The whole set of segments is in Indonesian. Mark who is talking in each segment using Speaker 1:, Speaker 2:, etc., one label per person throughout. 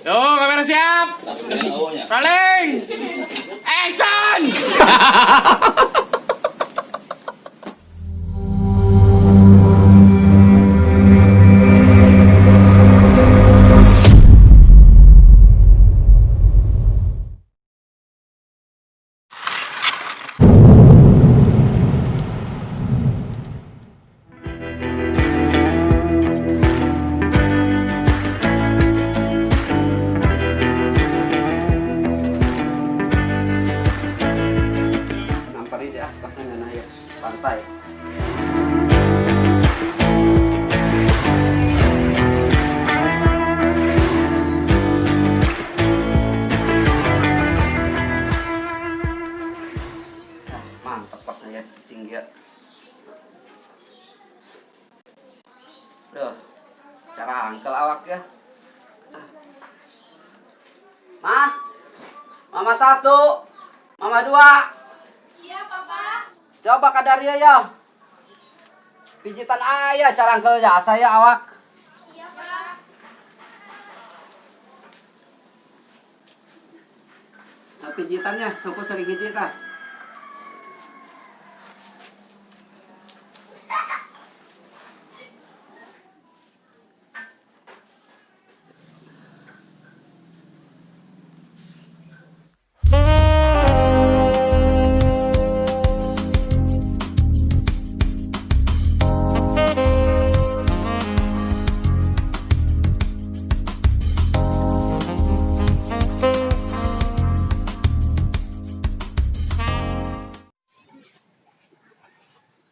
Speaker 1: Yo, kamera siap. Rolling. Action.
Speaker 2: Nampari deh pasangnya naik pantai. Mantap pas saya cicing dia. Duh, cara angkel awak ya. Mama satu, mama dua.
Speaker 3: Iya, Papa.
Speaker 2: Coba kadaria ya. Pijitan ayah cara angkel jasa ya awak.
Speaker 3: Iya, Pak.
Speaker 2: Nah, pijitannya, suku sering pijit ah.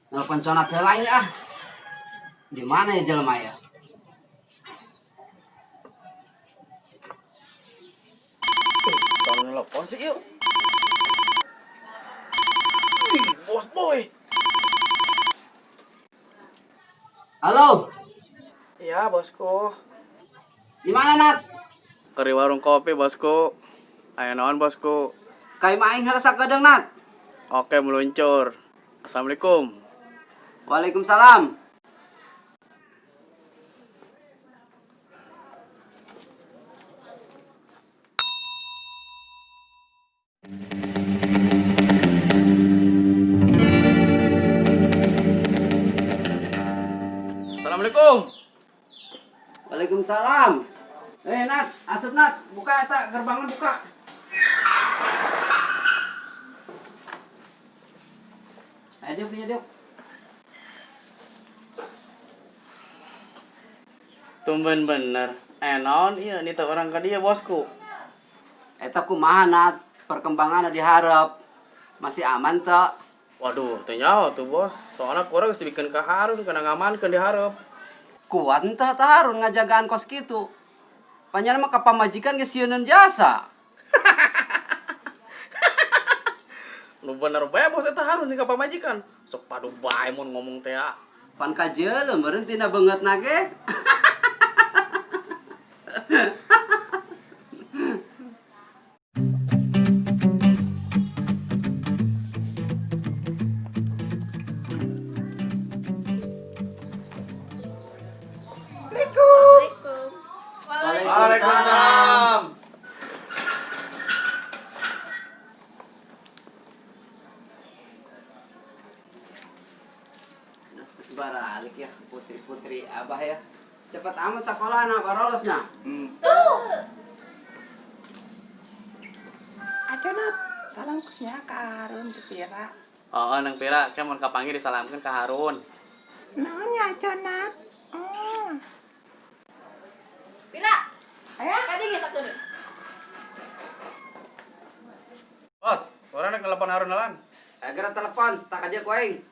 Speaker 2: Nelfon conat lain ah. Di mana ya jelema ya?
Speaker 1: Soalnya nelfon sih yuk. Bos boy.
Speaker 2: Halo,
Speaker 1: Iya, bosku.
Speaker 2: di mana Nat?
Speaker 1: Keri warung kopi, bosku. Ayo naon, bosku.
Speaker 2: Kai maing harasa kadang Nat.
Speaker 1: Oke, meluncur. Assalamualaikum.
Speaker 2: Waalaikumsalam.
Speaker 1: Assalamualaikum.
Speaker 2: Waalaikumsalam. Nat, asup Nat, buka eta gerbangnya buka. Ayo diuk.
Speaker 1: Tumben bener. Naon iya nih orang ka dia, bosku.
Speaker 2: Eta kumaha Nat, perkembangan diharap. Masih aman teu?
Speaker 1: Waduh, teu nyaho tuh, Bos. Soalnya kurang geus dibikin kaharun kana ngamankeun dihareup.
Speaker 2: Kuat teu tarun ngajagaan kos kitu. Panjana mah ka pamajikan geus sieunneun jasa.
Speaker 1: Nu bener bae bos eta harun sing ka pamajikan. Sok padu bae mun ngomong teh.
Speaker 2: Pan kajeuleuh meureun tina beungeutna ge.
Speaker 3: Assalamualaikum.
Speaker 1: Waalaikumsalam.
Speaker 2: Sebaralik ya putri-putri abah ya. Cepet amat sakolana barolosna.
Speaker 4: Aconat, salam nya ke Harun di Pira.
Speaker 1: Oh, nang Pira, kan mun kapanggih disalamkeun ka Harun.
Speaker 4: Naonnya Aconat?
Speaker 3: Pira,
Speaker 4: Ayah,
Speaker 3: kadi geus sakeun.
Speaker 1: Bos, orang nak telepon Harun nalan.
Speaker 2: Agar telepon tak aja kuing.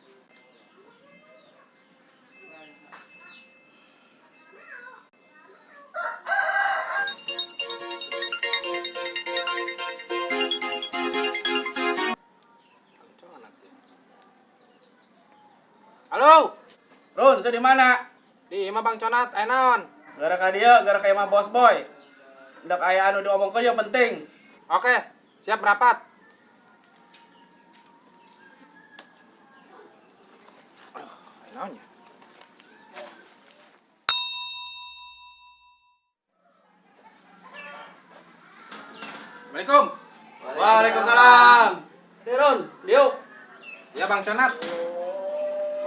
Speaker 5: Halo,
Speaker 1: Run, saya di mana?
Speaker 5: di imah Bang Conat, ayo naon?
Speaker 1: Gara ka dia, gara ka imah bos boy. Ndak aya anu diomongkeun yang penting.
Speaker 5: Oke, siap merapat. Ayo naon ya? Assalamualaikum.
Speaker 1: Waalaikumsalam. Tirun, Liuk.
Speaker 5: Iya Bang Conat.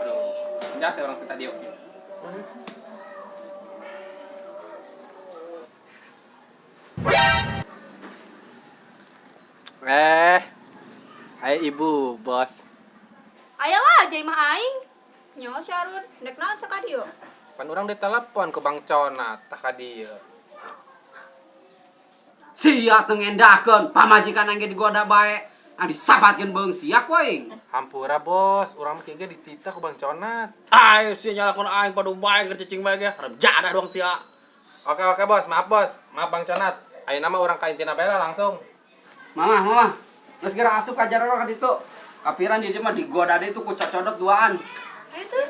Speaker 5: Aduh, jasa orang kita dia. Hai ibu, bos.
Speaker 3: Ayolah, jai mah aing. Nyawa si Arun, dek naon sakadio.
Speaker 5: Pan orang ditelepon ke Bang Conat, tak ka dieu.
Speaker 2: Sia teu ngendakeun pamajikan engge digoda bae. Andi sabatkeun beung sia ku aing.
Speaker 5: Hampura bos, urang mah kieu ge dititah ku Bang Conat.
Speaker 1: Ayo sih nyalakan aing padu bae keur cicing bae ge. Hareup jadah doang sia.
Speaker 5: Oke bos, maaf Bang Conat. Ayeuna mah urang ka intina bela langsung.
Speaker 2: Mama. Geus geura asup ka jero ka ditu. Kapiran di dieu mah digoda deui tuh ku cocodot duaan.
Speaker 3: Ayo tuh.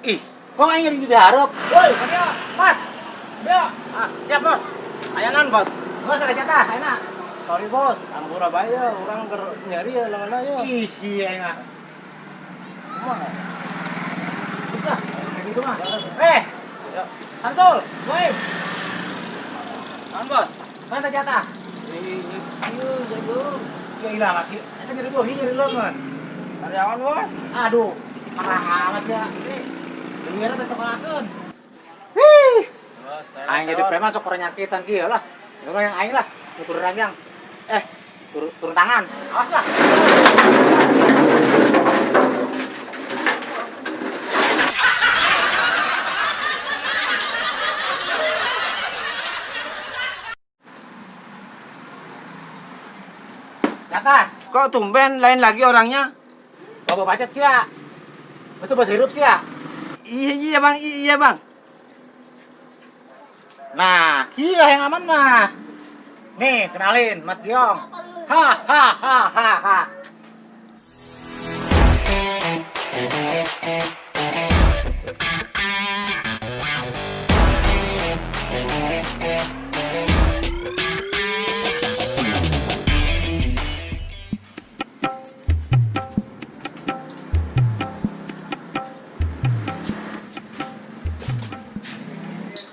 Speaker 6: Ih, kok aing ngeri diharap? Woi, dia, Mat. Dia. Ah, siap, Bos. Ayanan, Bos. Bos ada jatah, enak. Sorry, Bos. Ang Surabaya urang keur nyari ya leungeunna ya. Ih, iya enak. Kumaha? Bisa, kayak gitu mah. Ya. Samsul, woi.
Speaker 2: Kan bos.
Speaker 6: Mana ada jatah? Iya, jago. Ya ilang sih. Eta nyari gua, nyari leungeun.
Speaker 2: Karyawan bos.
Speaker 6: Aduh, parah amat ya. Dengeran teh sekolahkeun. Aing jadi preman sok perenyakitan kieu lah. Yang yang aing lah, turun ranjang. Turun tangan. Awas lah. Jatah,
Speaker 2: Kok tumben lain lagi orangnya?
Speaker 6: bawa bacet sia. Masuk bahasa hirup sia.
Speaker 2: Iya bang.
Speaker 6: Nah, iya yang aman mah. Nih, kenalin, Mat Giong. Ha.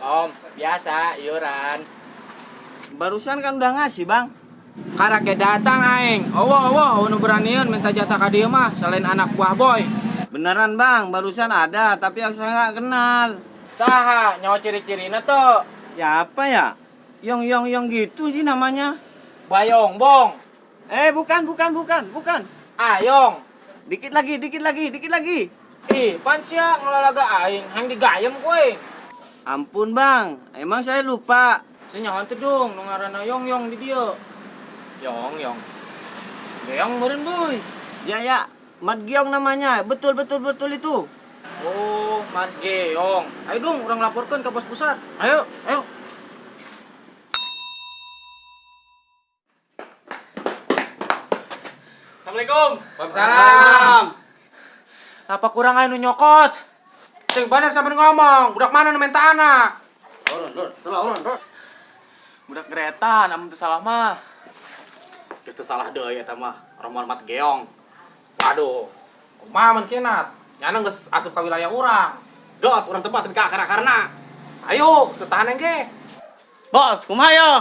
Speaker 6: Om, biasa, iuran.
Speaker 2: Barusan kan udah ngasih bang.
Speaker 1: Karake datang aing. Awo nu beranian minta jatah ka dieu mah selain anak buah boy.
Speaker 2: Beneran bang, barusan ada tapi saya nggak kenal.
Speaker 1: Saha nyawa ciri-cirina tuh?
Speaker 2: Siapa ya? Yong gitu sih namanya.
Speaker 1: Bayong bong.
Speaker 2: Bukan.
Speaker 1: Ayong.
Speaker 2: Dikit lagi.
Speaker 1: Ih, pan sia ngelalaga aing, hang digayem kowe.
Speaker 2: Ampun bang, emang saya lupa.
Speaker 1: Senyawan teh dong, nu ngaranna Yong di dieu. Yong. Geong meureun boy.
Speaker 2: Ya, Mat Giong namanya. Betul itu.
Speaker 1: Oh, Mat Geong. Ayo dong, urang laporkeun ka pos pusat. Ayo. Assalamualaikum.
Speaker 5: Waalaikumsalam.
Speaker 1: Apa kurang anu nyokot?
Speaker 5: Sing bener sampean ngomong, budak mana nu minta anak?
Speaker 1: Urun. Budak Greta, namun teu salah mah. Geus teu salah deui eta mah, Roman Mat Geong.
Speaker 5: Waduh, kumaha mun kinat? Nyana geus asup ka wilayah urang.
Speaker 1: Dos, urang tebas tapi ka akar-akarna.
Speaker 5: Ayo, geus teu tahan engge.
Speaker 1: Bos, kumaha ya?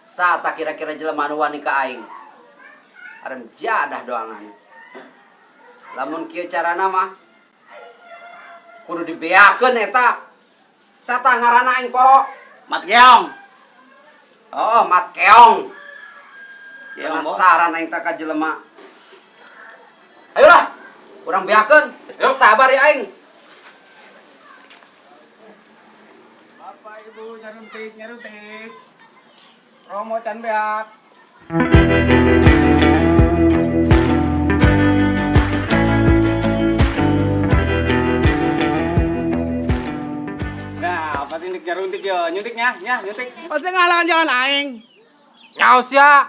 Speaker 2: Sata kira-kira jelema anu wani ka aing. Arem jadah doangan. Lamun kieu carana mah kudu dibeakeun eta. Sata ngaranna aing poho?
Speaker 1: Mat Geong.
Speaker 2: Oh, Mat Keong.
Speaker 1: Keong, Bos.
Speaker 2: Penasaran aing tak ka jelema. Ayolah, urang beakeun.
Speaker 5: Yuk.
Speaker 2: Sabar ya aing.
Speaker 6: Bapak Ibu nyaruntik. Romo can beak. runtik ya, nyuntiknya, nyuntik.
Speaker 1: Pasti ngalangan jalan aing.
Speaker 5: Nyaos ya.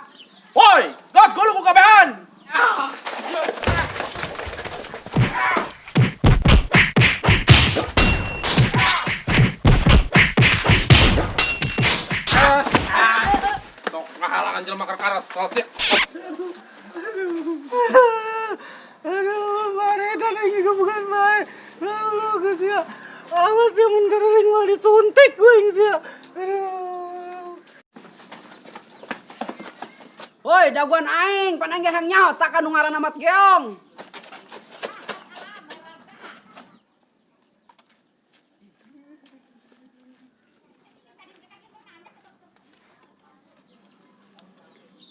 Speaker 1: Woi, gas gulu ku kabehan.
Speaker 5: Sok ngahalangan jelema karkaras salsia.
Speaker 1: Aduh, mare dan ini bukan baik. Lalu geus ya. Awas ya mun kering mah disuntik kuing sia. Aduh.
Speaker 2: Woi, daguan aing, pan aing gehang nyaho tak anu ngaranna Mat Geong.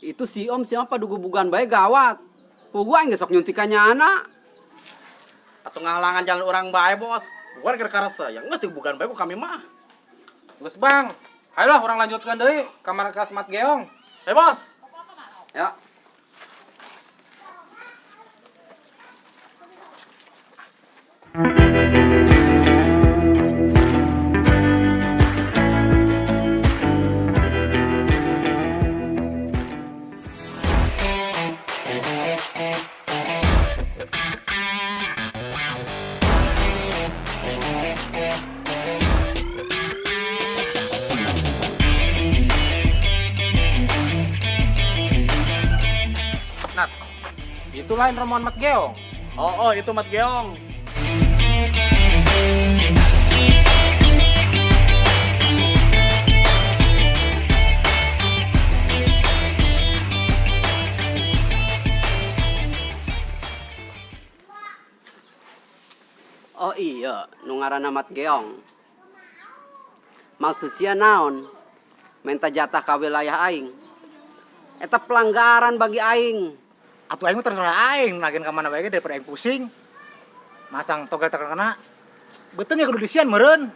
Speaker 2: Itu si Om siapa dugu-bugan bae gawat. Pugu aing gesok nyuntikannya anak.
Speaker 1: Atau ngahalangan jalan orang bae, Bos. Bukan gara-gara saya, geus bukan bae ku kami mah.
Speaker 5: Geus Bang. Ayolah orang lanjutkan deui kamar kelas Mat Geong.
Speaker 1: Bos.
Speaker 2: Ya.
Speaker 5: Nat. Itu lain rombongan Mat Geong.
Speaker 1: Oh, itu Mat Geong.
Speaker 2: Oh iya, nu ngaranna Mat Geong. Maksudnya naon? Minta jatah ka wilayah aing. Eta pelanggaran bagi aing.
Speaker 6: Atuh aing mah terserah aing, nagen ka mana bae ge daripada aing pusing. Masang togel terkena. Betul ya kudu disian meureun.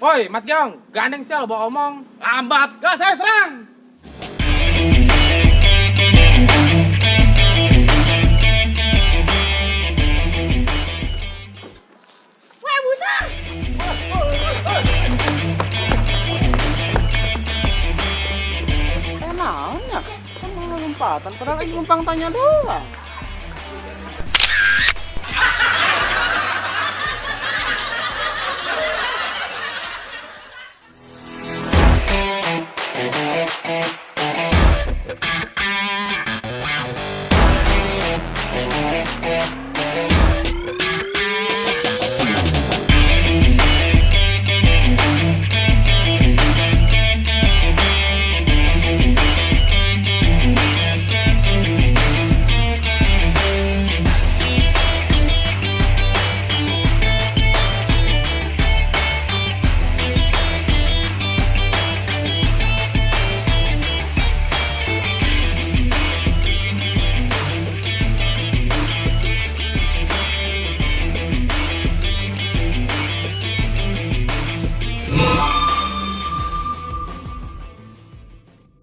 Speaker 5: Woi, Mat Geong, gandeng sia lo bawa omong.
Speaker 1: Lambat, gas saya serang.
Speaker 3: Weh, busang!
Speaker 1: Naon ya? Kan mau lompatan, padahal aing numpang tanya doang.